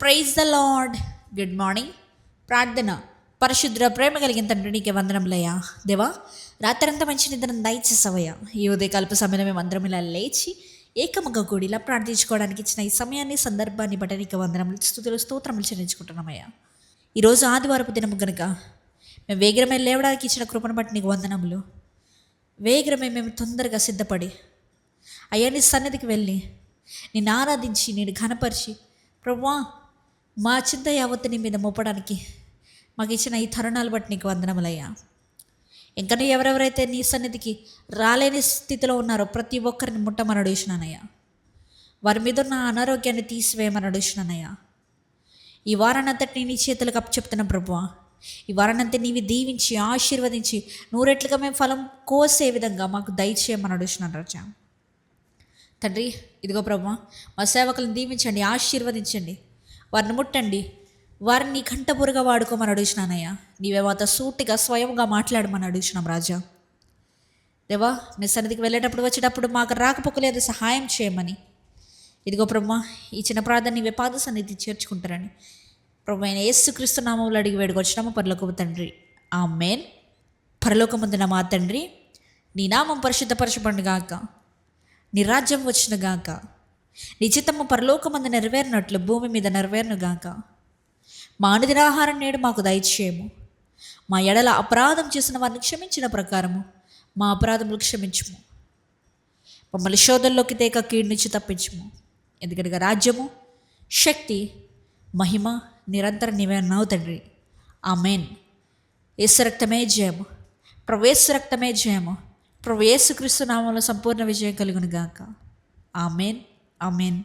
Praise the Lord. Good morning. ప్రార్థన. పరిశుద్ర ప్రేమ కలిగిన తండ్రి నీకే వందనములయ్యా. దేవా, రాత్రంతా మంచి నిద్రను దయచేసావయ్యా. ఈ ఉదయకాలపు సమయంలో మేము అందరం ఇలా లేచి ఏకముగా కూడి ఇలా ప్రార్థించుకోవడానికి ఇచ్చిన ఈ సమయాన్ని, సందర్భాన్ని బట్టి నీకు వందనములు, స్తుతులు, స్తోత్రములు చెల్లించుకుంటున్నామయ్యా. ఈరోజు ఆదివారపు దినము కనుక మేము వేగరమే లేవడానికి ఇచ్చిన కృపను బట్టి నీకు వందనములు. వేగరమే మేము తొందరగా సిద్ధపడి అయ్యా నీ సన్నిధికి వెళ్ళి నిన్ను ఆరాధించి నేను ఘనపరిచి, ప్రభువా మా చింత యావత్తు నీ మీద మోపడానికి మాకు ఇచ్చిన ఈ తరుణాలు బట్టి నీకు వందనములయ్యా. ఇంకా ఎవరెవరైతే నీ సన్నిధికి రాలేని స్థితిలో ఉన్నారో ప్రతి ఒక్కరిని ముట్టమని అడుగుతున్నానయ్యా. వారి మీద ఉన్న అనారోగ్యాన్ని తీసివేయమని అడుగుతున్నానయ్యా. ఈ వారానంతటి నీ చేతులకు అప్పచెప్తున్నా ప్రభువా. ఈ వారానంతా నీవి దీవించి ఆశీర్వదించి నూరెట్లుగా మేము ఫలం కోసే విధంగా మాకు దయచేయమని అడుగుతున్నాను రాజా. తండ్రి, ఇదిగో ప్రభువా, మా సేవకులను దీవించండి, ఆశీర్వదించండి, వారిని ముట్టండి, వారిని నీ కంటపురగా వాడుకోమని అడుగుతున్నానయ్యా. నీవే మాతో సూటిగా స్వయంగా మాట్లాడమని అడుగుతున్నాం రాజా. దేవా, నీ సన్నిధికి వెళ్ళేటప్పుడు వచ్చేటప్పుడు మాకు రాకపోకలేదు సహాయం చేయమని. ఇదిగో ప్రభువా, ఈ చిన్న ప్రార్థన నీవే పాద సన్నిధి చేర్చుకుంటారని ప్రభువైన యేసుక్రీస్తు నామములో అడిగి వేడుకొచ్చినాము పరలోకపు తండ్రి, ఆమేన్. పరలోకమందున మా తండ్రి, నీ నామం పరిశుద్ధపరచబడునుగాక, నీ రాజ్యం వచ్చునుగాక, నీ చిత్తము పరలోకమందు నెరవేరినట్లు భూమి మీద నెరవేరునుగాక. మా అనుదిన ఆహారం నేడు మాకు దయచేయము. మా ఎడల అపరాధం చేసిన వారిని క్షమించిన ప్రకారము మా అపరాధములు క్షమించుము. మమ్మల్ని శోధనలోకి తేక కీడు నుంచి తప్పించుము. ఎందుకనగా రాజ్యము, శక్తి, మహిమ నిరంతరం నీవే అన్నావు తండ్రి, ఆమేన్. యేసు రక్తమే జయము, ప్రభు యేసు రక్తమే జయము, ప్రభు యేసుక్రీస్తు నామములో సంపూర్ణ విజయం కలుగును గాక. ఆమేన్, ఆమేన్.